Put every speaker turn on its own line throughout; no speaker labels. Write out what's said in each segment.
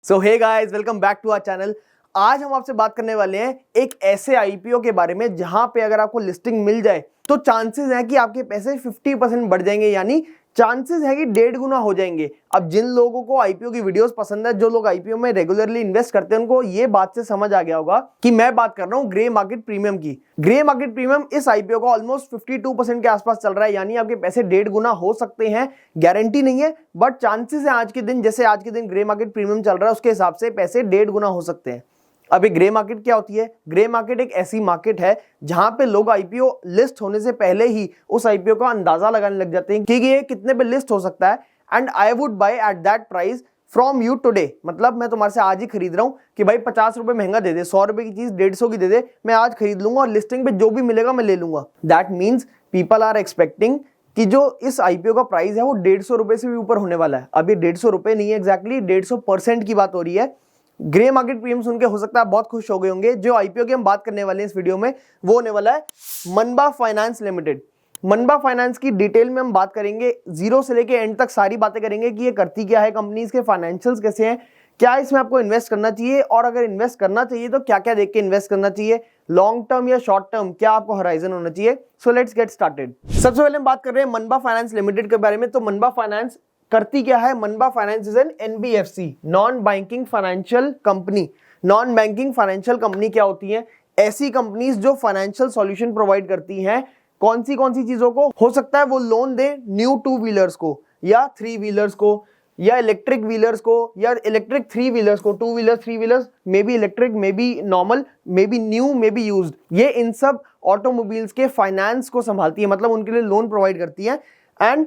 So hey guys, welcome back to our channel. आज हम आपसे बात करने वाले हैं एक ऐसे आईपीओ के बारे में जहां पे अगर आपको लिस्टिंग मिल जाए तो चांसेस है कि आपके पैसे 50% बढ़ जाएंगे, यानी चांसेस है कि 1.5 गुना हो जाएंगे। अब जिन लोगों को आईपीओ की वीडियोस पसंद है, जो लोग आईपीओ में रेगुलरली इन्वेस्ट करते हैं, उनको ये बात से समझ आ गया होगा कि मैं बात कर रहा हूं ग्रे मार्केट प्रीमियम की। ग्रे मार्केट प्रीमियम इस आईपीओ का ऑलमोस्ट 52% के आसपास चल रहा है, यानी आपके पैसे 1.5 गुना हो सकते हैं। गारंटी नहीं है, बट चांसेस है आज के दिन, जैसे आज के दिन ग्रे मार्केट प्रीमियम चल रहा है उसके हिसाब से पैसे 1.5 गुना हो सकते हैं। अभी ग्रे मार्केट क्या होती है? ग्रे मार्केट एक ऐसी मार्केट है जहां पे लोग आईपीओ लिस्ट होने से पहले ही उस आईपीओ का अंदाजा लगाने लग जाते हैं कि ये कितने पे लिस्ट हो सकता है, and I would by at that price from you today. मतलब मैं तुम्हारे से आज ही खरीद रहा हूं कि भाई 50 रुपए महंगा दे दे, 100 रुपए की चीज 150 की दे दे, मैं आज खरीद लूंगा और लिस्टिंग पे जो भी मिलेगा मैं ले लूंगा। That means people are expecting कि जो इस आईपीओ का प्राइस है वो 150 रुपए से भी ऊपर होने वाला है। अभी 150 रुपए नहीं है, एग्जैक्टली 150% की बात हो रही है। ग्रे मार्केट प्रीमियम सुन के हो सकता है आप बहुत खुश हो गए होंगे। जो आईपीओ की हम बात करने वाले हैं इस वीडियो में वो होने वाला है मनबा फाइनेंस लिमिटेड। मनबा फाइनेंस की डिटेल में हम बात करेंगे, जीरो से लेके एंड तक सारी बातें करेंगे कि ये करती क्या है, कंपनी के फाइनेंशियल्स कैसे हैं, क्या इसमें आपको इन्वेस्ट करना चाहिए, और अगर इन्वेस्ट करना चाहिए तो क्या क्या देख के इन्वेस्ट करना चाहिए, लॉन्ग टर्म या शॉर्ट टर्म, क्या आपको हराइजन होना चाहिए। So let's get started. सबसे पहले हम बात कर रहे हैं मनबा फाइनेंस लिमिटेड के बारे में। तो मनबा फाइनेंस करती क्या है? मनबा finance is an NBFC, non banking financial company. Non banking financial company क्या होती है? ऐसी कंपनीज जो फाइनेंशियल सॉल्यूशन प्रोवाइड करती हैं। कौन सी चीजों को? हो सकता है वो लोन दे न्यू 2 व्हीलर्स को, या 3 व्हीलर्स को, या इलेक्ट्रिक व्हीलर्स को, या इलेक्ट्रिक 3 व्हीलर्स को। 2 wheelers 3 wheelers, may be electric, may be normal, may be new, may be used. ये इन सब ऑटोमोबाइल्स के फाइनेंस को संभालती है, मतलब उनके लिए लोन प्रोवाइड करती है। And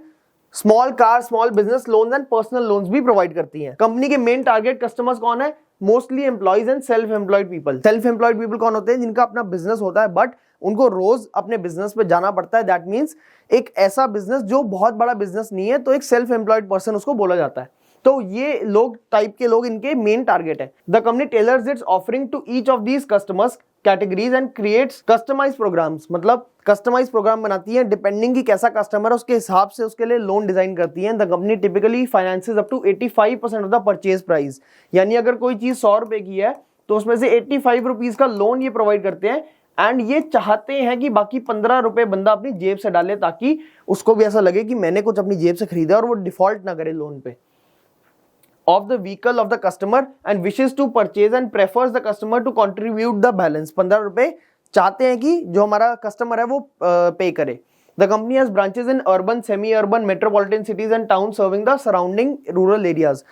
small car, small business loans and personal loans भी प्रोवाइड करती हैं। कंपनी के मेन टारगेट कस्टमर्स कौन है? Mostly employees and self employed people. Self employed people कौन होते हैं? जिनका अपना बिजनेस होता है बट उनको रोज अपने बिजनेस पे जाना पड़ता है। दैट मीन्स एक ऐसा बिजनेस जो बहुत बड़ा बिजनेस नहीं है, तो एक सेल्फ एम्प्लॉयड पर्सन उसको बोला जाता है। तो ये लोग टाइप के लोग इनके मेन टारगेट है। The company tailors its offering to each of these customers categories and creates customize programs. मतलब कस्टमाइज प्रोग्राम बनाती है डिपेंडिंग की कैसा कस्टमर है उसके हिसाब से उसके लिए लोन डिजाइन करती है। The company typically finances up to 85% of the purchase price. यानी अगर कोई चीज 100 रुपए की है तो उसमें से 85 रुपीज का लोन ये प्रोवाइड करते हैं। एंड ये चाहते हैं कि बाकी 15 रुपए बंदा अपनी जेब से डाले, ताकि उसको भी ऐसा लगे कि मैंने कुछ अपनी जेब से खरीदा और वो डिफॉल्ट ना करे लोन पे। of the vehicle of the customer and wishes to purchase and prefers the customer to contribute the balance। 15 रुपए चाहते हैं कि जो हमारा कस्टमर है वो पे करे। The company has branches in urban, semi-urban, metropolitan cities and towns serving the surrounding rural areas।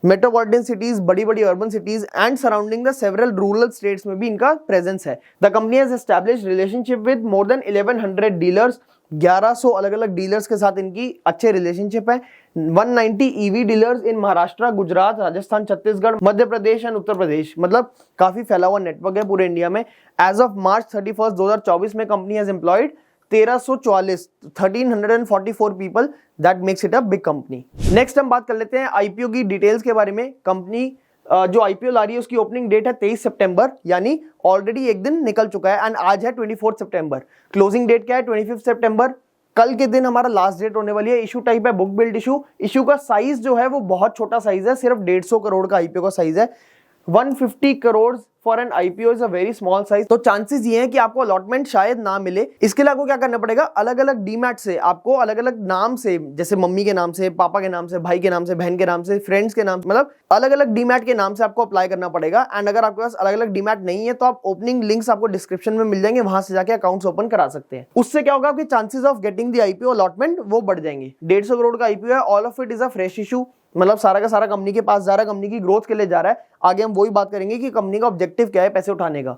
Metropolitan cities, बड़ी बड़ी urban cities and surrounding the several rural states में भी इनका प्रेजेंस है। The company has established relationship with more than 1100 dealers. 1100 अलग अलग dealers के साथ इनकी अच्छे रिलेशनशिप है। 190 EV dealers in Maharashtra, Gujarat, Rajasthan, Chhattisgarh, Madhya Pradesh and Uttar Pradesh. मतलब काफी फैला हुआ नेटवर्क है पूरे इंडिया में। एज ऑफ मार्च 31, 2024 में company has employed 1344 people. That makes it a big company. Next हम बात कर लेते हैं आईपीओ की डिटेल्स के बारे में। कंपनी जो आईपीओ ला रही है उसकी ओपनिंग डेट है 23 सितंबर, यानी ऑलरेडी एक दिन निकल चुका है। एंड आज है 24 सितंबर। क्लोजिंग डेट क्या है? 25 सितंबर। कल के दिन हमारा लास्ट डेट होने वाली है। इशू टाइप है बुक बिल्ड इशू। इशू का साइज जो है वो बहुत छोटा साइज है, सिर्फ 150 करोड़ का आईपीओ का साइज है। 150 crore for an IPO is a very small size. तो चांसेस ये हैं कि आपको अलॉटमेंट शायद ना मिले। इसके लिए आपको क्या करना पड़ेगा? अलग अलग डीमैट से आपको अलग अलग नाम से, जैसे मम्मी के नाम से, पापा के नाम से, भाई के नाम से, बहन के नाम से, फ्रेंड्स के नाम से, मतलब अलग अलग डीमैट के नाम से आपको अप्लाई करना पड़ेगा। एंड अगर आपके पास अलग अलग डीमैट नहीं है तो आप ओपनिंग लिंक्स आपको डिस्क्रिप्शन में मिल जाएंगे, वहां से जाके अकाउंट्स ओपन करा सकते हैं। उससे क्या होगा? आपके chances of getting the IPO allotment वो बढ़ जाएंगे। 150 करोड़ का आईपीओ है। All of it is a fresh issue, मतलब सारा का सारा कंपनी के पास जा रहा है, कंपनी की ग्रोथ के लिए जा रहा है। आगे हम वही बात करेंगे कि कंपनी का ऑब्जेक्टिव क्या है पैसे उठाने का।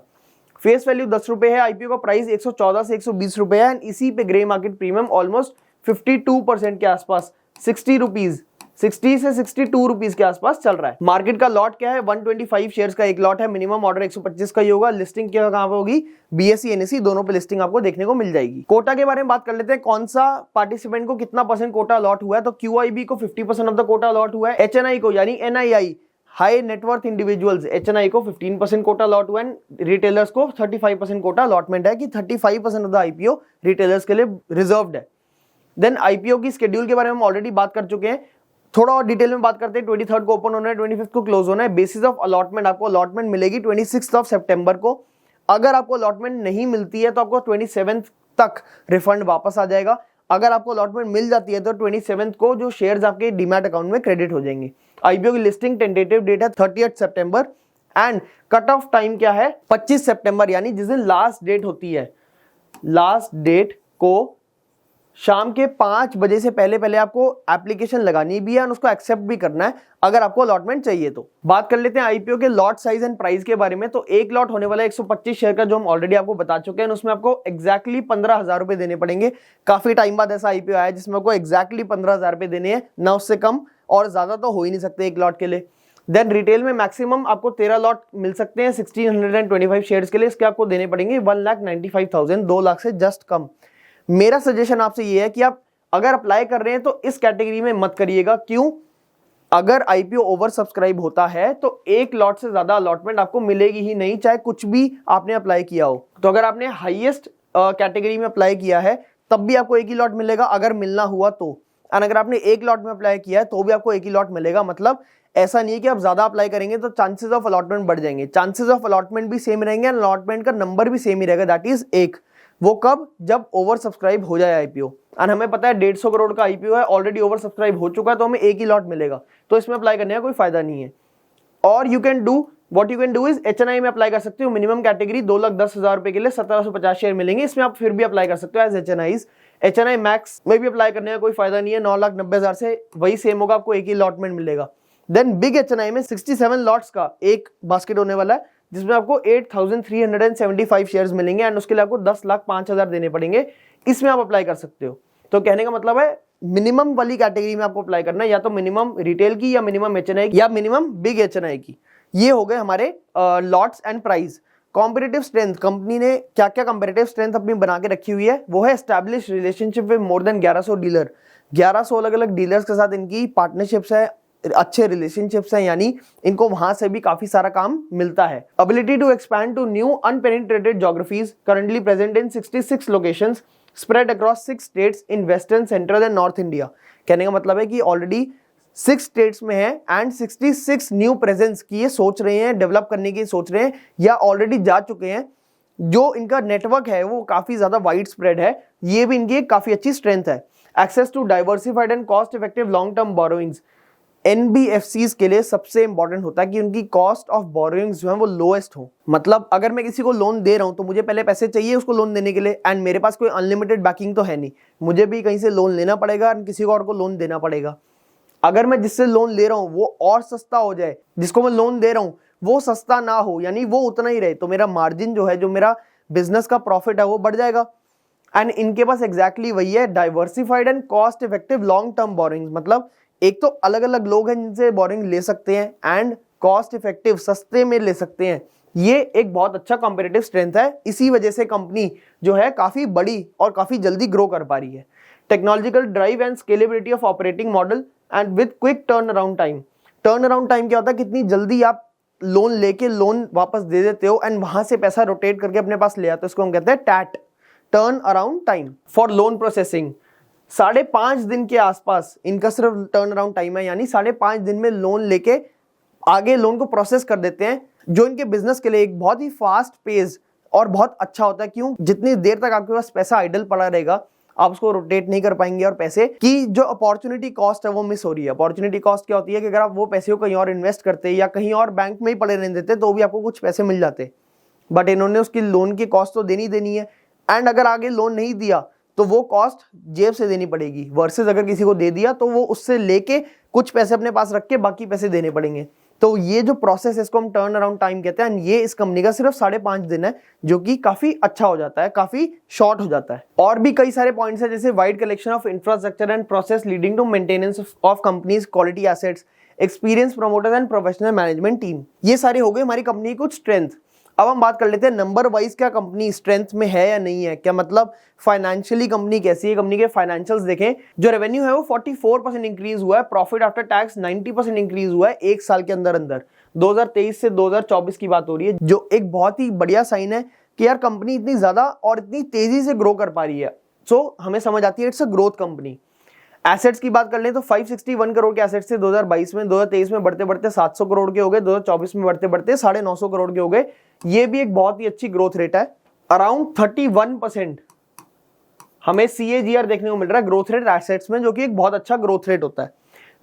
फेस वैल्यू 10 रुपए है। आईपीओ का प्राइस 114 से 120 रुपए है। एंड इसी पे ग्रे मार्केट प्रीमियम ऑलमोस्ट 52% के आसपास, 60 रुपीज, 60 से 62 रुपीज के आसपास चल रहा है। मार्केट का लॉट क्या है? 125 शेयर्स का एक लॉट है। मिनिमम ऑर्डर 125 का ही होगा। लिस्टिंग क्या कहां पे होगी? बीएसई एनएसई दोनों पे लिस्टिंग आपको देखने को मिल जाएगी। कोटा के बारे में बात कर लेते हैं। कौन सा पार्टिसिपेंट को कितना परसेंट कोटा अलॉट हुआ है? तो क्यूआईबी को 50% ऑफ द कोटा अलॉट हुआ है। एचएनआई को, यानी NII, high net worth individuals, HNI को 15% कोटा अलॉट हुआ है। रिटेलर्स को 35% कोटा अलॉटमेंट है कि 35% ऑफ द आईपीओ रिटेलर्स के लिए रिजर्व्ड है। देन आईपीओ की शेड्यूल के बारे में हम ऑलरेडी बात कर चुके हैं। थोड़ा और डिटेल में बात करते हैं। 23 को ओपन होना है, 25 को क्लोज होना है। बेसिस ऑफ अलॉटमेंट आपको अलॉटमेंट मिलेगी 26 सितंबर को। अगर आपको अलॉटमेंट नहीं मिलती है तो आपको 27 तक रिफंड वापस आ जाएगा। अगर आपको अलॉटमेंट मिल जाती है तो 27 को जो शेयर्स आपके डीमैट अकाउंट में क्रेडिट हो जाएंगे। आईपीओ की लिस्टिंग टेंटेटिव डेट है 30 सितंबर एंड कट ऑफ टाइम क्या है 25 सितंबर, यानी जिस दिन लास्ट डेट होती है, लास्ट डेट को शाम के 5 बजे से पहले आपको एप्लीकेशन लगानी भी है और उसको एक्सेप्ट भी करना है अगर आपको अलॉटमेंट चाहिए तो। बात कर लेते हैं आईपीओ के लॉट साइज एंड प्राइस के बारे में। तो एक लॉट होने वाला है 125 शेयर का, जो हम ऑलरेडी आपको बता चुके हैं। उसमें आपको एग्जैक्टली 15,000 रुपए देने पड़ेंगे। काफी टाइम बाद ऐसा आईपीओ आया जिसमें आपको एग्जैक्टली 15,000 रुपए देने हैं, ना उससे कम और ज्यादा तो हो ही नहीं सकते एक लॉट के लिए। देन रिटेल में मैक्सिमम आपको 13 लॉट मिल सकते हैं 1625 शेयर्स के लिए। इसके आपको देने पड़ेंगे 1,95,000, 2 लाख से जस्ट कम। मेरा सजेशन आपसे ये है कि आप अगर अप्लाई कर रहे हैं तो इस कैटेगरी में मत करिएगा। क्यों? अगर आईपीओ ओवर सब्सक्राइब होता है तो एक लॉट से ज्यादा अलॉटमेंट आपको मिलेगी ही नहीं, चाहे कुछ भी आपने अप्लाई किया हो। तो अगर आपने हाईएस्ट कैटेगरी में अप्लाई किया है तब भी आपको एक ही लॉट मिलेगा अगर मिलना हुआ तो। और अगर आपने एक लॉट में अप्लाई किया है तो भी आपको एक ही लॉट मिलेगा। मतलब ऐसा नहीं है कि आप ज्यादा अप्लाई करेंगे तो चांसेस ऑफ अलॉटमेंट बढ़ जाएंगे। चांसेस ऑफ अलॉटमेंट भी सेम रहेंगे, अलॉटमेंट का नंबर भी सेम ही रहेगा, दैट इज 1। वो कब? जब ओवर सब्सक्राइब हो जाए आईपीओ। और हमें पता है 150 करोड़ का आईपीओ है, ऑलरेडी ओवर सब्सक्राइब हो चुका है, तो हमें एक ही लॉट मिलेगा, तो इसमें अप्लाई करने का कोई फायदा नहीं है। और you can do what you can do is HNI में अप्लाई कर सकते हो। मिनिमम कैटेगरी 2,10,000 रुपए के लिए 1750 शेयर मिलेंगे, इसमें आप फिर भी अप्लाई कर सकते हो एज HNI। HNI मैक्स में भी अप्लाई करने का कोई फायदा नहीं है, 9,90,000 से वही सेम होगा, आपको एक ही अलॉटमेंट मिलेगा। देन बिग HNI में 67 लॉट्स का एक बास्केट होने वाला है जिसमें आपको 8,375 शेयर्स मिलेंगे एंड उसके लिए आपको 10,05,000 देने पड़ेंगे। इसमें आप अप्लाई कर सकते हो। तो कहने का मतलब है मिनिमम वाली कैटेगरी में आपको अप्लाई करना है, या तो मिनिमम रिटेल की, या मिनिमम HNI की, या मिनिमम बिग HNI की। ये हो गए हमारे lots and price. Competitive strength, company ने क्या क्या कॉम्पिटिटिव स्ट्रेंथ अपनी बना के रखी हुई है, वो है establish relationship with more than 1100 dealer. 1100 अलग अलग डीलर्स के साथ इनकी पार्टनरशिप्स है, अच्छे रिलेशनशिप्स हैं, यानी इनको वहां से भी काफी सारा काम मिलता है। Ability to expand to new unpenetrated geographies, currently present in 66 locations spread across 6 states in western, central and north India. कहने का मतलब है कि ऑलरेडी 6 स्टेट्स में है एंड 66 न्यू प्रेजेंस की ये सोच रहे हैं, डेवलप करने की सोच रहे हैं, या ऑलरेडी जा चुके हैं। जो इनका नेटवर्क है वो काफी ज्यादा वाइड स्प्रेड है, ये भी इनकी एक काफी अच्छी स्ट्रेंथ है। Access to diversified and cost effective long term borrowings, NBFCs के लिए सबसे इंपॉर्टेंट होता है कि उनकी कॉस्ट ऑफ बोरोइंग्स जो है वो लोएस्ट हो। मतलब अगर मैं किसी को लोन दे रहा हूं तो मुझे पहले पैसे चाहिए उसको लोन देने के लिए, एंड मेरे पास कोई अनलिमिटेड बैकिंग तो है नहीं, मुझे भी कहीं से लोन लेना पड़ेगा और किसी को और को लोन देना पड़ेगा। अगर मैं जिससे लोन ले रहा हूं वो और सस्ता हो जाए, जिसको मैं लोन दे रहा हूं वो सस्ता ना हो, यानी वो उतना ही रहे, तो मेरा मार्जिन जो है, जो मेरा बिजनेस का प्रॉफिट है वो बढ़ जाएगा। एंड इनके पास एग्जैक्टली वही है, diversified and cost effective long term borrowings. मतलब एक तो अलग अलग लोग हैं जिनसे बोरिंग ले सकते हैं एंड कॉस्ट इफेक्टिव सस्ते में ले सकते हैं। ये एक बहुत अच्छा कॉम्पिटिटिव स्ट्रेंथ है। इसी वजह से कंपनी जो है काफी बड़ी और काफी जल्दी ग्रो कर पा रही है। Technological drive and scalability of operating model and with quick turn around time. Turn around time क्या होता है? कितनी जल्दी आप लोन लेके लोन वापस दे देते हो एंड वहां से पैसा रोटेट करके अपने पास ले आते हो, इसको हम कहते हैं TAT, turn around time for loan processing. 5.5 दिन के आसपास इनका सिर्फ टर्न अराउंड टाइम है, यानी 5.5 दिन में लोन लेके आगे लोन को प्रोसेस कर देते हैं, जो इनके बिजनेस के लिए एक बहुत ही फास्ट पेस और बहुत अच्छा होता है। क्यों? जितनी देर तक आपके पास पैसा आइडल पड़ा रहेगा आप उसको रोटेट नहीं कर पाएंगे और पैसे की जो अपॉर्चुनिटी कॉस्ट है वो मिस हो रही है। अपॉर्चुनिटी कॉस्ट क्या होती है कि अगर आप वो पैसे को कहीं और इन्वेस्ट करते या कहीं और बैंक में ही पड़े रहने देते तो भी आपको कुछ पैसे मिल जाते, बट इन्होंने उसकी लोन की कॉस्ट तो देनी है, एंड अगर आगे लोन नहीं दिया तो वो कॉस्ट जेब से देनी पड़ेगी, वर्सेस अगर किसी को दे दिया तो वो उससे लेके कुछ पैसे अपने पास रख के बाकी पैसे देने पड़ेंगे। तो ये जो प्रोसेस है इसको हम टर्न अराउंड टाइम कहते हैं। ये इस कंपनी का सिर्फ 5.5 दिन है, जो कि काफी अच्छा हो जाता है, काफी शॉर्ट हो जाता है। और भी कई सारे पॉइंट्स है, जैसे wide collection of infrastructure and process leading to maintenance of company's quality assets, experience promoters and professional management team. ये सारे हो गए हमारी कंपनी की कुछ स्ट्रेंथ। अब हम बात कर लेते हैं नंबर वाइज क्या कंपनी स्ट्रेंथ में है या नहीं है, क्या मतलब फाइनेंशियली कंपनी कैसी है। कंपनी के फाइनेंशियल्स देखें, जो रेवेन्यू है वो 44% इंक्रीज हुआ है, प्रॉफिट आफ्टर टैक्स 90% इंक्रीज हुआ है एक साल के अंदर 2023 से 2024 की बात हो रही है, जो एक बहुत ही बढ़िया साइन है कि यार कंपनी इतनी ज्यादा और इतनी तेजी से ग्रो कर पा रही है। सो हमें समझ आती है it's a growth company. Assets की बात कर लें तो 561 करोड़ के एसेट्स थे 2022 में, 2023 में बढ़ते बढ़ते 700 करोड़ के हो गए, 2024 में बढ़ते बढ़ते 950 करोड़ के हो गए। ये भी एक बहुत ही अच्छी ग्रोथ रेट है। अराउंड 31% हमें CAGR देखने को मिल रहा है ग्रोथ रेट एसेट्स में, जो कि एक बहुत अच्छा ग्रोथ रेट होता है।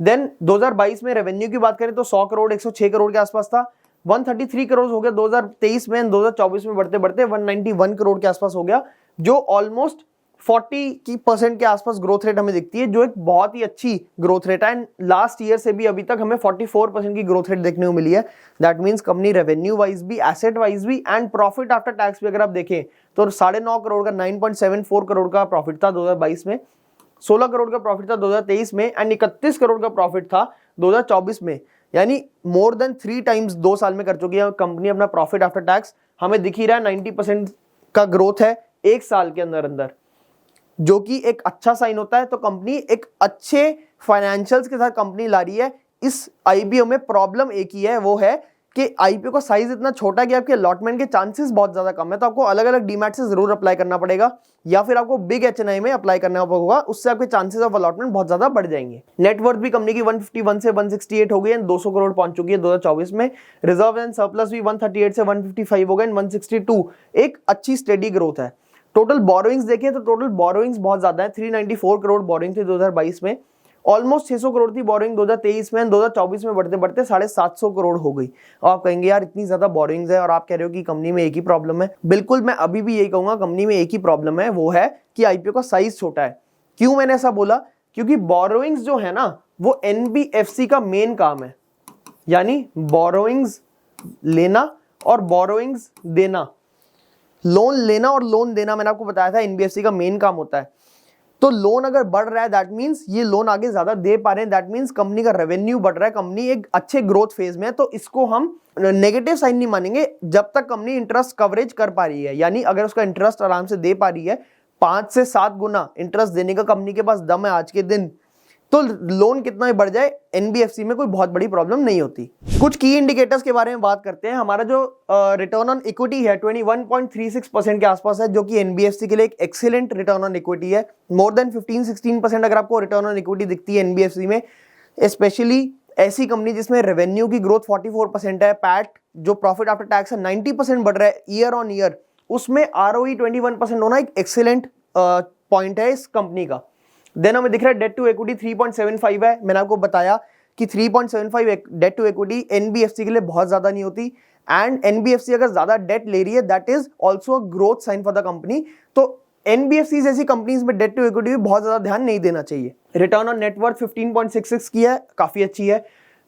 देन 2022 में रेवेन्यू की बात करें तो 100 करोड़ 106 करोड़ के आसपास था, 133 करोड़ हो गया 2023 में, 2024 में बढ़ते बढ़ते 191 करोड़ के आसपास हो गया, जो ऑलमोस्ट 40% के आसपास ग्रोथ रेट हमें दिखती है, जो एक बहुत ही अच्छी ग्रोथ रेट है। एंड लास्ट ईयर से भी अभी तक हमें 44% की ग्रोथ रेट देखने को मिली है। That means company revenue wise भी, एसेट वाइज भी एंड प्रॉफिट आफ्टर टैक्स भी अगर आप देखें तो 9.5 करोड़ का 9.74 करोड़ का प्रॉफिट था 2022 में, 16 करोड़ का प्रॉफिट था 2023 में एंड 31 करोड़ का प्रॉफिट था 2024 में। यानी मोर देन 3 टाइम्स 2 साल में कर चुकी है कंपनी अपना प्रॉफिट आफ्टर टैक्स। हमें दिख ही रहा है 90% का ग्रोथ है एक साल के अंदर अंदर, जो कि एक अच्छा साइन होता है। तो कंपनी एक अच्छे फाइनेंशियल्स के साथ कंपनी ला रही है। इस आईपीओ में प्रॉब्लम एक ही है, वो है कि आईपीओ का साइज इतना छोटा है कि आपके अलॉटमेंट के चांसेस बहुत ज्यादा कम है। तो आपको अलग अलग डीमैट से जरूर अप्लाई करना पड़ेगा, या फिर आपको बिग एचएनआई में अप्लाई करना होगा, उससे आपके चांसेस ऑफ अलॉटमेंट बहुत ज्यादा बढ़ जाएंगे। नेटवर्थ भी कंपनी की 151 से 168 हो गई है, 200 करोड़ पहुंच चुकी है 2024 में। रिजर्व एंड सरप्लस भी 138 से 155 हो गए, 162, एक अच्छी स्टेडी ग्रोथ है। टोटल बोरोइंग्स देखें तो टोटल बोरोइंग्स बहुत ज्यादा है, 394 करोड़ बोरोइंग थी 2022 में, ऑलमोस्ट 600 करोड़ थी बोरोइंग 2023 में, 2024 में बढ़ते बढ़ते 750 करोड़ हो गई। और आप कहेंगे यार इतनी ज्यादा बोरोइंग्स है और आप कह रहे हो कि कंपनी में एक ही प्रॉब्लम है। बिल्कुल, मैं अभी भी यही कहूंगा, कंपनी में एक ही प्रॉब्लम है, वो है कि आईपीओ का साइज छोटा है। क्यों मैंने ऐसा बोला? क्योंकि बोरोइंग्स जो है ना वो एनबीएफसी का मेन काम है, यानी बोरोइंग्स लेना और बोरोइंग्स देना, लोन लेना और लोन देना, मैंने आपको बताया था एनबीएफसी का मेन काम होता है। तो लोन अगर बढ़ रहा है दैट मींस ये लोन आगे ज्यादा दे पा रहे हैं, दैट मींस कंपनी का रेवेन्यू बढ़ रहा है, कंपनी एक अच्छे ग्रोथ फेज में है। तो इसको हम नेगेटिव साइन नहीं मानेंगे जब तक कंपनी इंटरेस्ट कवरेज कर पा रही है, यानी अगर उसका इंटरेस्ट आराम से दे पा रही है, 5 से 7 गुना इंटरेस्ट देने का कंपनी के पास दम है आज के दिन, तो लोन कितना भी बढ़ जाए एनबीएफसी में कोई बहुत बड़ी प्रॉब्लम नहीं होती। कुछ की इंडिकेटर्स के बारे में बात करते हैं। हमारा जो रिटर्न ऑन इक्विटी है 21.36% के आसपास है, जो कि एनबीएफसी के लिए एक एक्सीलेंट रिटर्न ऑन इक्विटी है। मोर देन 15-16% अगर आपको रिटर्न ऑन इक्विटी दिखती है एनबीएफसी में, स्पेशली ऐसी कंपनी जिसमें रेवेन्यू की ग्रोथ 44% है, पैट जो प्रॉफिट आफ्टर टैक्स है 90% बढ़ रहा है ईयर ऑन ईयर, उसमें आरओई 21% होना एक एक्सीलेंट पॉइंट है इस कंपनी का। देन हमें दिख रहा है डेट टू इक्विटी 3.75 है। मैंने आपको बताया कि 3.75 डेट टू इक्विटी एनबीएफसी के लिए बहुत ज्यादा नहीं होती, एंड एनबीएफसी अगर ज्यादा डेट ले रही है that is also growth sign for the company. तो एनबीएफसी जैसी कंपनीज में डेट टू इक्विटी भी बहुत ज्यादा ध्यान नहीं देना चाहिए। रिटर्न ऑन नेटवर्थ 15.66 की है, काफी अच्छी है।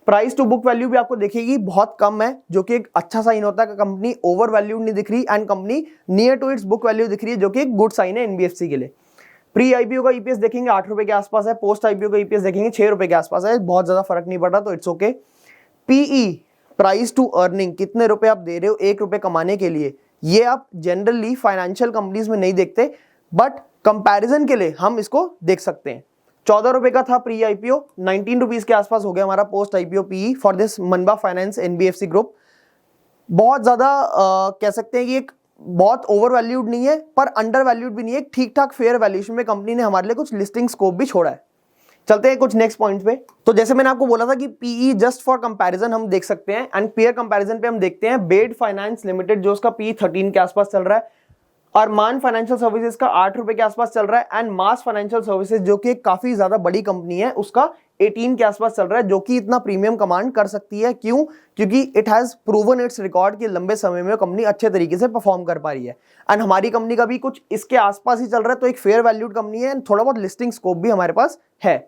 प्राइस टू बुक वैल्यू भी आपको देखेगी बहुत कम है, जो कि एक अच्छा साइन होता है कि कंपनी ओवर वैल्यूड नहीं दिख रही and company near to its book value दिख रही है, जो कि एक गुड साइन है एनबीएफसी के लिए। प्री आईपीओ का ईपीएस देखेंगे 8 रुपए के आसपास है, पोस्ट आईपीओ का ईपीएस देखेंगे 6 रुपए के आसपास है, बहुत ज्यादा फर्क नहीं पड़ रहा, तो it's okay. PE price to earning, कितने रुपए आप दे रहे हो 1 रुपए कमाने के लिए, ये आप जनरली फाइनेंशियल कंपनीज में नहीं देखते, बट कंपैरिजन के लिए हम इसको देख सकते हैं। 14 रुपए का था प्री आईपीओ, 19 रुपीज के आसपास हो गया हमारा post IPO PE for this Manba finance NBFC group. बहुत ज्यादा कह सकते हैं कि एक बहुत ओवर वैल्यूड नहीं है पर अंडर वैल्यूड भी नहीं है, ठीक ठाक फेयर वैल्यूएशन में कंपनी ने हमारे लिए कुछ लिस्टिंग स्कोप भी छोड़ा है। चलते हैं कुछ नेक्स्ट पॉइंट पे। तो जैसे मैंने आपको बोला था कि पीई जस्ट फॉर कंपैरिजन हम देख सकते हैं, एंड पेयर कंपैरिजन पे हम देखते हैं बेड फाइनेंस लिमिटेड जो उसका पीई 13 के आसपास चल रहा है, अरमान फाइनेंशियल सर्विसेज का 8 रुपए के आसपास चल रहा है, एंड मास फाइनेंशियल सर्विसेज जो कि काफी ज्यादा बड़ी कंपनी है उसका 18 के आसपास चल रहा है, जो कि इतना प्रीमियम कमांड कर सकती है। क्यों? क्योंकि it has proven it's record कि लंबे समय में कंपनी अच्छे तरीके से परफॉर्म कर पा रही है, एंड हमारी कंपनी का भी कुछ इसके आसपास ही चल रहा है, तो एक फेयर वैल्यूड कंपनी है एंड थोड़ा बहुत लिस्टिंग स्कोप भी हमारे पास है।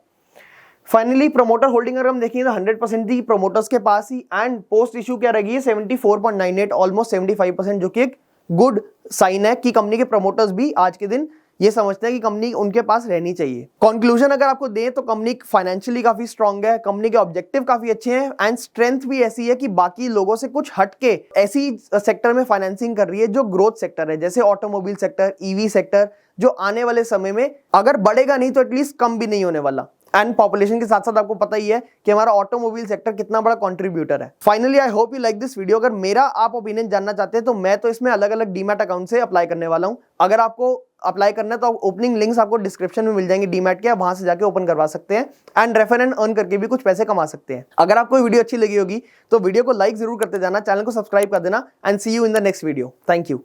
फाइनली प्रोमोटर होल्डिंग अगर हम देखेंगे तो 100% थी प्रोमोटर्स के पास ही, एंड पोस्ट इशू क्या रहेगी 74.98, ऑलमोस्ट 75%, जो कि एक गुड साइन है कि कंपनी के प्रोमोटर्स भी आज के दिन ये समझते हैं कि कंपनी उनके पास रहनी चाहिए। कंक्लूजन अगर आपको दें तो कंपनी फाइनेंशियली काफी स्ट्रांग है, कंपनी के ऑब्जेक्टिव काफी अच्छे हैं, एंड स्ट्रेंथ भी ऐसी है कि बाकी लोगों से कुछ हटके ऐसी सेक्टर में फाइनेंसिंग कर रही है जो ग्रोथ सेक्टर है, जैसे ऑटोमोबाइल सेक्टर, ईवी सेक्टर, जो आने वाले समय में अगर बढ़ेगा नहीं तो एटलीस्ट कम भी नहीं होने वाला। एंड पॉपुलेशन के साथ साथ आपको पता ही है कि हमारा ऑटोमोबाइल सेक्टर कितना बड़ा कंट्रीब्यूटर है। Finally I hope you like this video. अगर मेरा आप ओपिनियन जानना चाहते हैं तो मैं तो इसमें अलग अलग डीमैट अकाउंट से अप्लाई करने वाला हूं। अगर आपको अप्लाई करना है तो ओपनिंग लिंक्स आपको डिस्क्रिप्शन में मिल जाएंगे डीमैट के, आप वहां से जाके ओपन करवा सकते हैं एंड रेफर एंड अर्न करके भी कुछ पैसे कमा सकते हैं। अगर आपको वीडियो अच्छी लगी होगी तो वीडियो को लाइक जरूर करते जाना, चैनल को सब्सक्राइब कर देना and see you in the next video. Thank you.